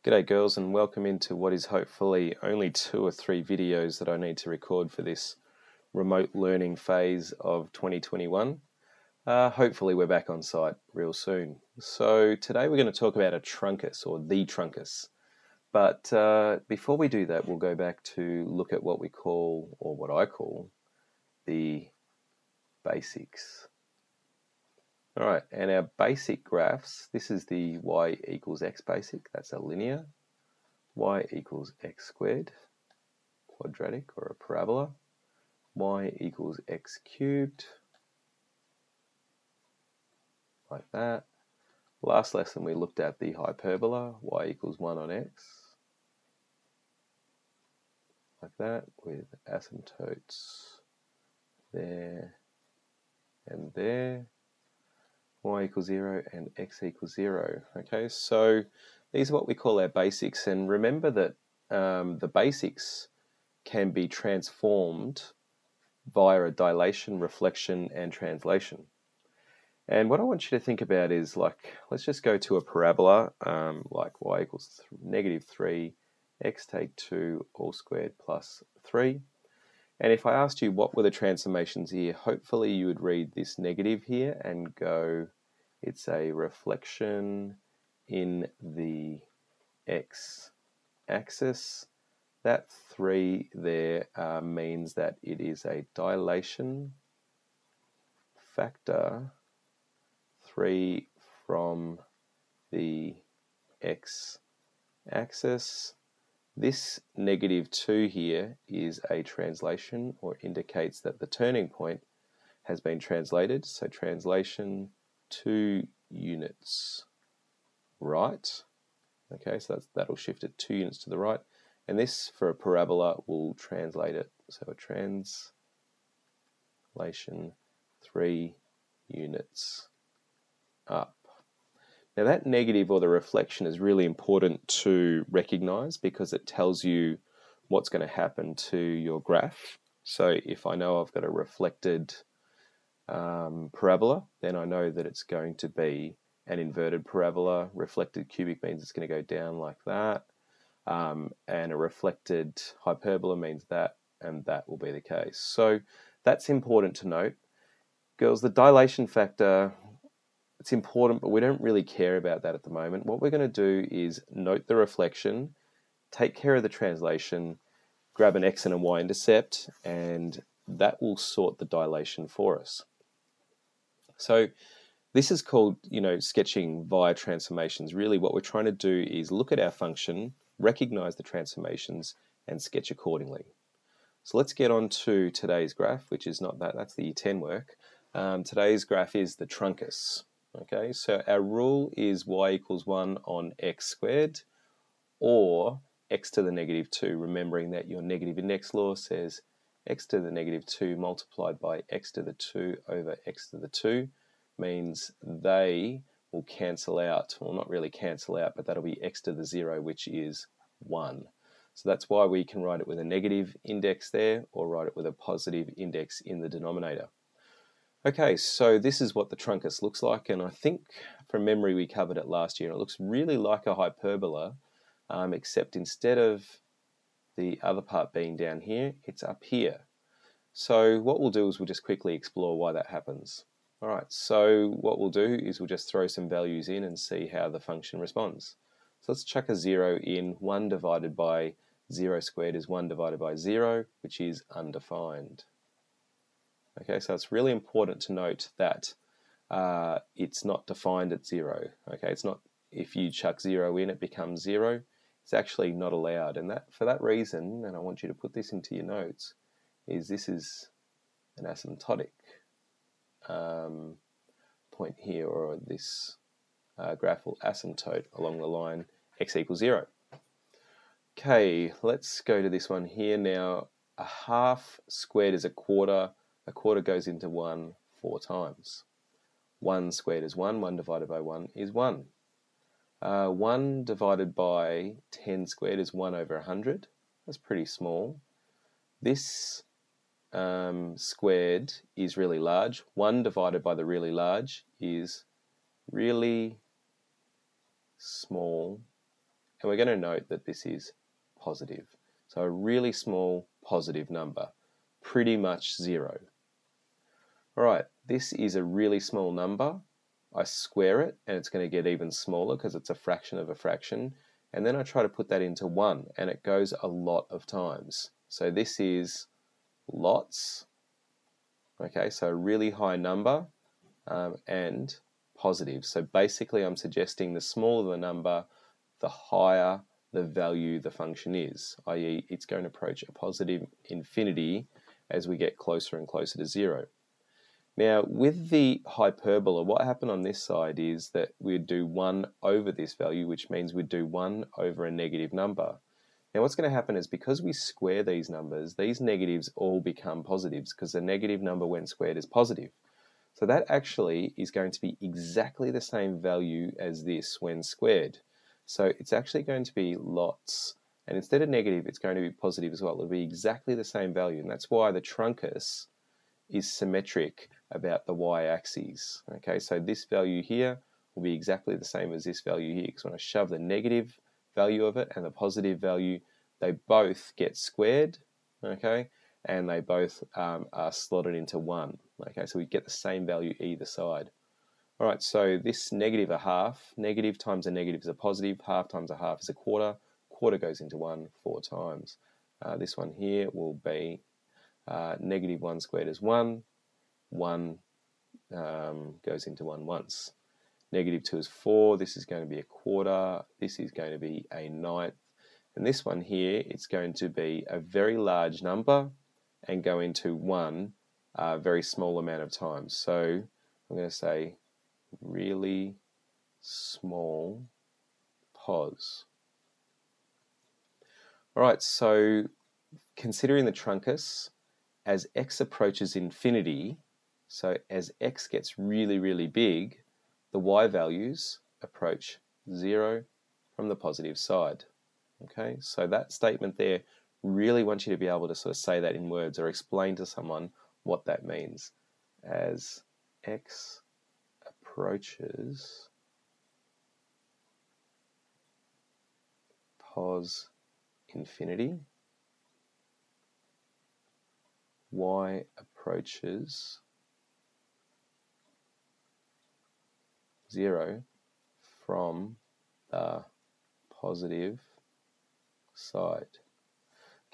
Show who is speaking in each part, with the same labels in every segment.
Speaker 1: G'day girls, and welcome into what is hopefully only 2 or 3 videos that I need to record for this remote learning phase of 2021. Hopefully we're back on site real soon. So today we're going to talk about a truncus, or the truncus. But before we do that, we'll go back to look at what we call, or what I call, the basics. Alright, and our basic graphs, this is the y equals x basic, that's a linear. Y equals x squared, quadratic or a parabola. Y equals x cubed, like that. Last lesson we looked at the hyperbola, y equals 1 on x, like that, with asymptotes there and there. Y equals 0 and x equals 0. Okay, so these are what we call our basics, and remember that the basics can be transformed via a dilation, reflection, and translation. And what I want you to think about is, like, let's just go to a parabola, like y equals -3, x take 2 all squared plus 3. And if I asked you what were the transformations here, hopefully you would read this negative here and go, it's a reflection in the x-axis. That 3 there means that it is a dilation factor 3 from the x-axis. This -2 here is a translation, or indicates that the turning point has been translated. So translation 2 units right. Okay, so that'll shift it 2 units to the right. And this, for a parabola, will translate it. So a translation 3 units up. Now that negative, or the reflection, is really important to recognize because it tells you what's going to happen to your graph. So if I know I've got a reflected parabola, then I know that it's going to be an inverted parabola. Reflected cubic means it's going to go down like that, and a reflected hyperbola means that, and that will be the case. So that's important to note. Girls, the dilation factor, it's important, but we don't really care about that at the moment. What we're going to do is note the reflection, take care of the translation, grab an x and a y intercept, and that will sort the dilation for us. So this is called, sketching via transformations. Really what we're trying to do is look at our function, recognize the transformations, and sketch accordingly. So let's get on to today's graph, which is not that, that's the Year 10 work. Today's graph is the truncus. Okay, so our rule is y equals 1 on x squared, or x to the -2, remembering that your negative index law says x to the -2 multiplied by x to the 2 over x to the 2 means they will cancel out, well, not really cancel out, but that'll be x to the 0, which is 1. So that's why we can write it with a negative index there, or write it with a positive index in the denominator. Okay, so this is what the truncus looks like, and I think from memory we covered it last year, and it looks really like a hyperbola, except instead of the other part being down here, it's up here. So what we'll do is we'll just quickly explore why that happens. Alright, so what we'll do is we'll just throw some values in and see how the function responds. So let's chuck a 0 in. 1 divided by 0 squared is 1 divided by 0, which is undefined. Okay, so it's really important to note that it's not defined at 0. Okay, it's not, if you chuck 0 in, it becomes 0. It's actually not allowed, and that, for that reason, and I want you to put this into your notes, is this is an asymptotic point here, or this graph will asymptote along the line x equals 0. Okay, let's go to this one here now. A half squared is a quarter. A quarter goes into 1 4 times. 1 squared is 1. 1 divided by 1 is 1. 1 divided by 10 squared is 1 over 100. That's pretty small. This squared is really large. 1 divided by the really large is really small. and we're going to note that this is positive. So a really small positive number, pretty much 0. All right, this is a really small number. I square it and it's going to get even smaller because it's a fraction of a fraction. And then I try to put that into 1 and it goes a lot of times. So this is lots. Okay, so a really high number and positive. So basically I'm suggesting the smaller the number, the higher the value the function is, i.e. it's going to approach a positive infinity as we get closer and closer to 0. Now with the hyperbola, what happened on this side is that we'd do 1 over this value, which means we'd do 1 over a negative number. Now what's going to happen is because we square these numbers, these negatives all become positives because the negative number when squared is positive. So that actually is going to be exactly the same value as this when squared. So it's actually going to be lots, and instead of negative, it's going to be positive as well. It'll be exactly the same value, and that's why the truncus is symmetric about the y-axis. Okay, so this value here will be exactly the same as this value here, because when I shove the negative value of it and the positive value, they both get squared, okay, and they both are slotted into 1. Okay, so we get the same value either side. All right, so this negative a half, negative times a negative is a positive, half times a half is a quarter, quarter goes into 1 4 times. This one here will be negative 1 squared is 1, 1 goes into 1 once. Negative 2 is 4, this is going to be a quarter, this is going to be a ninth, and this one here, it's going to be a very large number and go into 1 very small amount of times. So I'm going to say really small pos. All right, so considering the truncus, as x approaches infinity, so as x gets really, really big, the y values approach 0 from the positive side. Okay, so that statement there really wants you to be able to sort of say that in words or explain to someone what that means. As x approaches pos infinity, y approaches 0 from the positive side.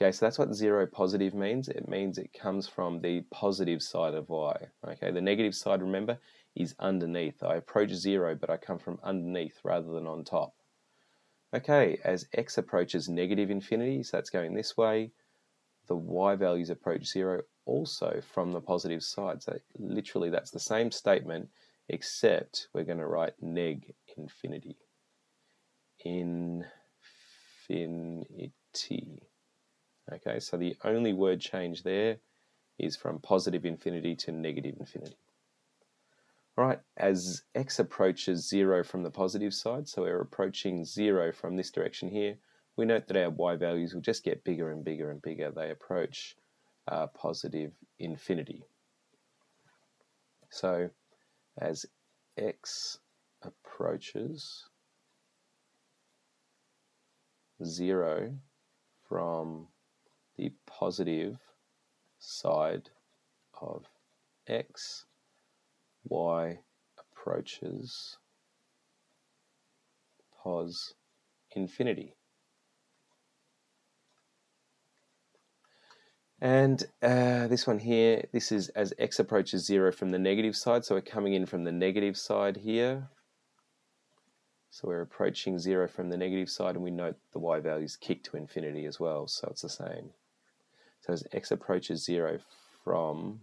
Speaker 1: Okay, so that's what 0 positive means. It means it comes from the positive side of y. Okay, the negative side, remember, is underneath. I approach 0, but I come from underneath rather than on top. Okay, as x approaches negative infinity, so that's going this way, the y values approach 0 also from the positive side. So literally that's the same statement, except we're going to write neg infinity. Infinity. Okay, so the only word change there is from positive infinity to negative infinity. All right, as x approaches 0 from the positive side, so we're approaching 0 from this direction here, we note that our y values will just get bigger and bigger and bigger. They approach positive infinity. So as x approaches 0 from the positive side of x, y approaches pos infinity. And this one here, this is as x approaches 0 from the negative side, so we're coming in from the negative side here. So we're approaching 0 from the negative side, and we note the y values kick to infinity as well, so it's the same. So as x approaches 0 from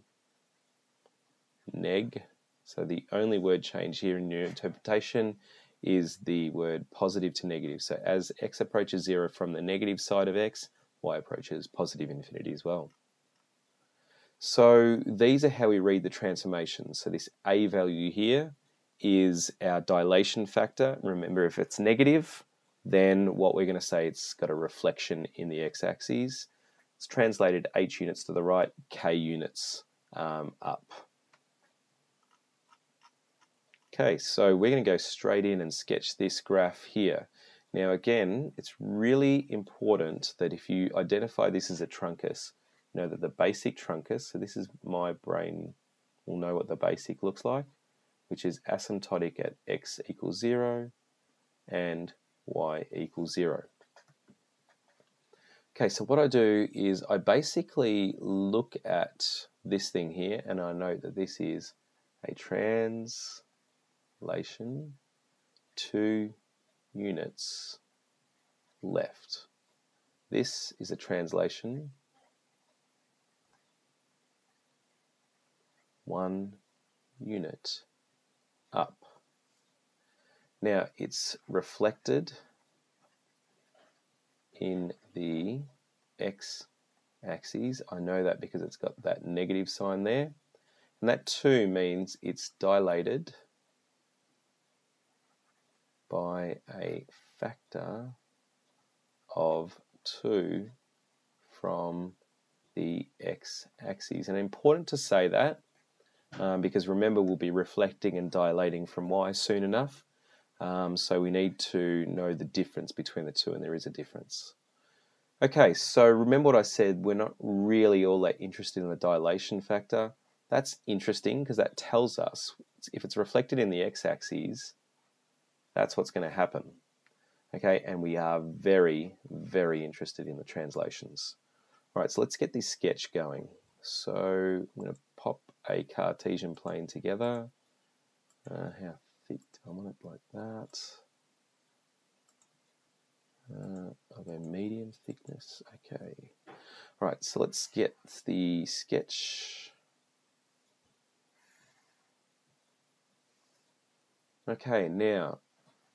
Speaker 1: neg, so the only word change here in your interpretation is the word positive to negative. So as x approaches 0 from the negative side of x, y approaches positive infinity as well. So these are how we read the transformations. So this a value here is our dilation factor. Remember, if it's negative, then what we're going to say, it's got a reflection in the x-axis. It's translated h units to the right, k units up. Okay, so we're going to go straight in and sketch this graph here. Now again, it's really important that if you identify this as a truncus, you know that the basic truncus, so this is my brain will know what the basic looks like, which is asymptotic at x equals 0 and y equals 0. Okay, so what I do is I basically look at this thing here and I note that this is a translation 2 units left. This is a translation 1 unit up. Now it's reflected in the x-axis. I know that because it's got that negative sign there. And that 2 means it's dilated by a factor of 2 from the x-axis. And important to say that because remember we'll be reflecting and dilating from y soon enough. So we need to know the difference between the two, and there is a difference. Okay, so remember what I said, we're not really all that interested in the dilation factor. That's interesting because that tells us if it's reflected in the x-axis, that's what's going to happen. Okay, and we are very, very interested in the translations. All right, so let's get this sketch going. So I'm going to pop a Cartesian plane together. How thick do I want it? Like that. I'll go medium thickness. Okay. All right, so let's get the sketch. Okay, now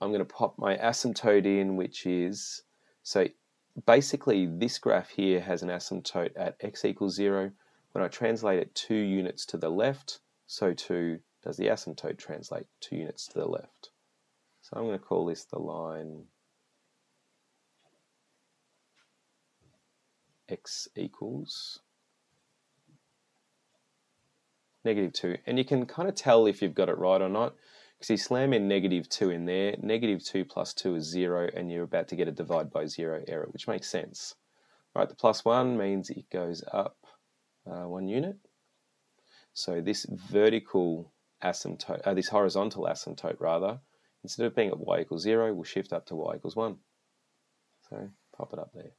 Speaker 1: I'm going to pop my asymptote in, which is, so basically this graph here has an asymptote at x equals 0. When I translate it 2 units to the left, so too does the asymptote translate 2 units to the left. So I'm going to call this the line x equals -2. And you can kind of tell if you've got it right or not, because you slam in -2 in there, -2 plus 2 is 0, and you're about to get a divide by 0 error, which makes sense. Right, the +1 means it goes up 1 unit. So this vertical asymptote, this horizontal asymptote rather, instead of being at y equals 0, will shift up to y equals 1. So pop it up there.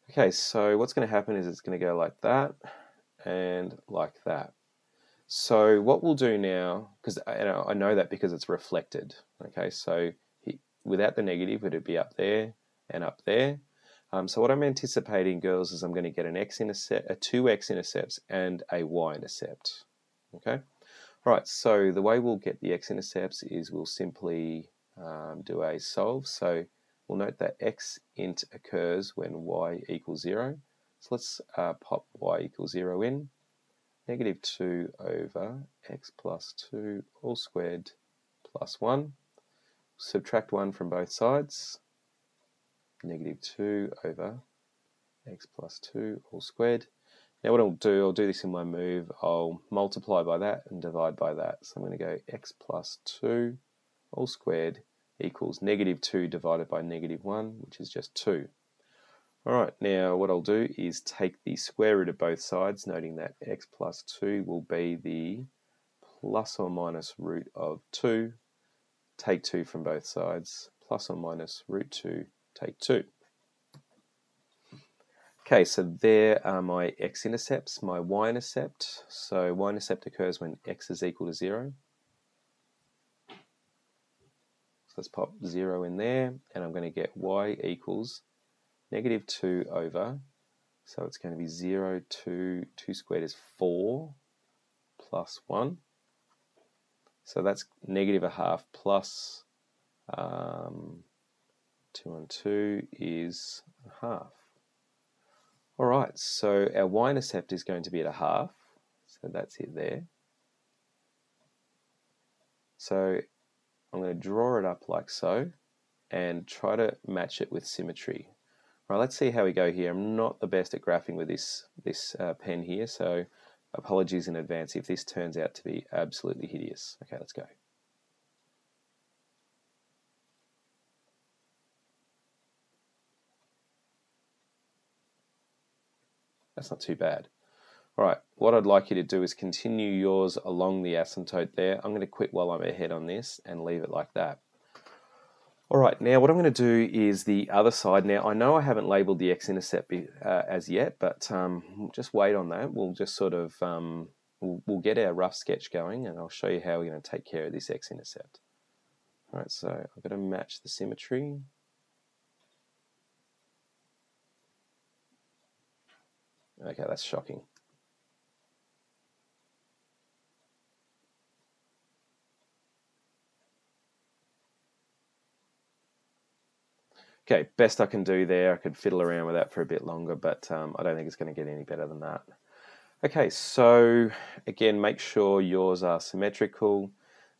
Speaker 1: Okay, so what's going to happen is it's going to go like that and like that. So what we'll do now, because I know that because it's reflected, okay, so without the negative, it would be up there and up there. So what I'm anticipating, girls, is I'm going to get an x-intercept, a 2x-intercepts and a y-intercept, okay? All right, so the way we'll get the x-intercepts is we'll simply do a solve. So we'll note that x-int occurs when y equals 0. So let's pop y equals 0 in. -2 over x plus 2 all squared plus 1. Subtract 1 from both sides. -2 over x plus 2 all squared. Now what I'll do this in one move. I'll multiply by that and divide by that. So I'm going to go x plus 2 all squared equals -2 divided by -1, which is just 2. Alright, now what I'll do is take the square root of both sides, noting that x plus 2 will be the plus or minus root of 2. Take 2 from both sides, plus or minus root 2, take 2. Okay, so there are my x-intercepts, my y-intercept. So y-intercept occurs when x is equal to 0. So let's pop 0 in there, and I'm going to get y equals -2 over, so it's going to be 0, 2 squared is 4, plus 1. So that's -1/2 plus 2 and 2 is 1/2. Alright, so our y-intercept is going to be at 1/2, so that's it there. So I'm going to draw it up like so, and try to match it with symmetry. Right, let's see how we go here. I'm not the best at graphing with this pen here, so apologies in advance if this turns out to be absolutely hideous. Okay, let's go. That's not too bad. All right, what I'd like you to do is continue yours along the asymptote there. I'm going to quit while I'm ahead on this and leave it like that. All right, now what I'm going to do is the other side. Now, I know I haven't labelled the x-intercept as yet, but just wait on that. We'll just sort of, we'll get our rough sketch going, and I'll show you how we're going to take care of this x-intercept. All right, so I've got to match the symmetry. Okay, that's shocking. Okay, best I can do there. I could fiddle around with that for a bit longer, but I don't think it's going to get any better than that. Okay, so again, make sure yours are symmetrical.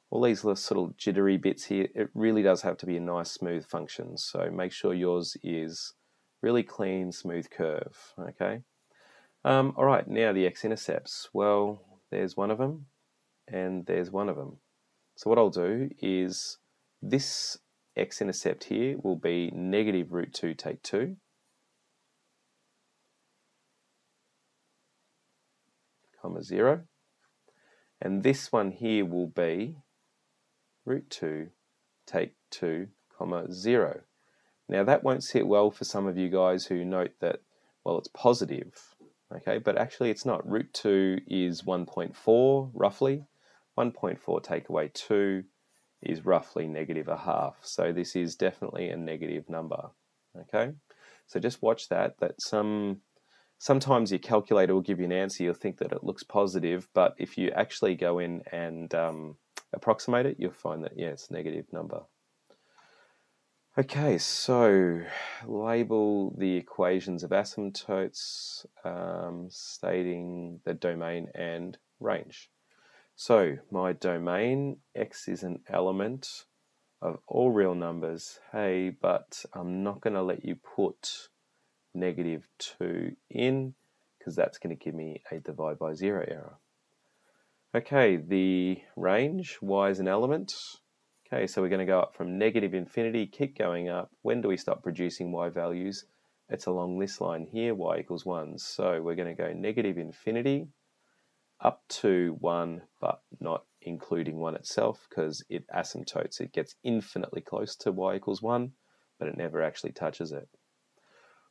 Speaker 1: All these little sort of jittery bits here, it really does have to be a nice smooth function. So make sure yours is really clean, smooth curve, okay? All right, now the x-intercepts. Well, there's one of them, and there's one of them. So what I'll do is this x-intercept here will be negative root 2 take 2. Comma 0. And this one here will be root 2 take 2, comma 0. Now that won't sit well for some of you guys who note that, well, it's positive, okay, but actually it's not. Root 2 is 1.4 roughly. 1.4 take away 2 is roughly negative a half. So this is definitely a negative number, okay? So just watch that sometimes your calculator will give you an answer, you'll think that it looks positive, but if you actually go in and approximate it, you'll find that, yeah, it's a negative number. Okay, so label the equations of asymptotes, stating the domain and range. So my domain, x is an element of all real numbers. Hey, but I'm not going to let you put negative 2 in, because that's going to give me a divide by 0 error. Okay, the range, y is an element. Okay, so we're going to go up from negative infinity, keep going up. When do we stop producing y values? It's along this line here, y equals 1. So we're going to go negative infinity up to 1, but not including 1 itself, because it asymptotes. It gets infinitely close to y equals 1, but it never actually touches it.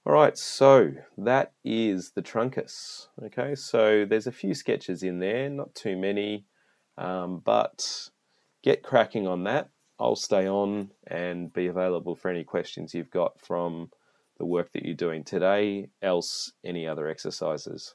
Speaker 1: All right, so that is the truncus. Okay, so there's a few sketches in there, not too many, but get cracking on that. I'll stay on and be available for any questions you've got from the work that you're doing today, else any other exercises.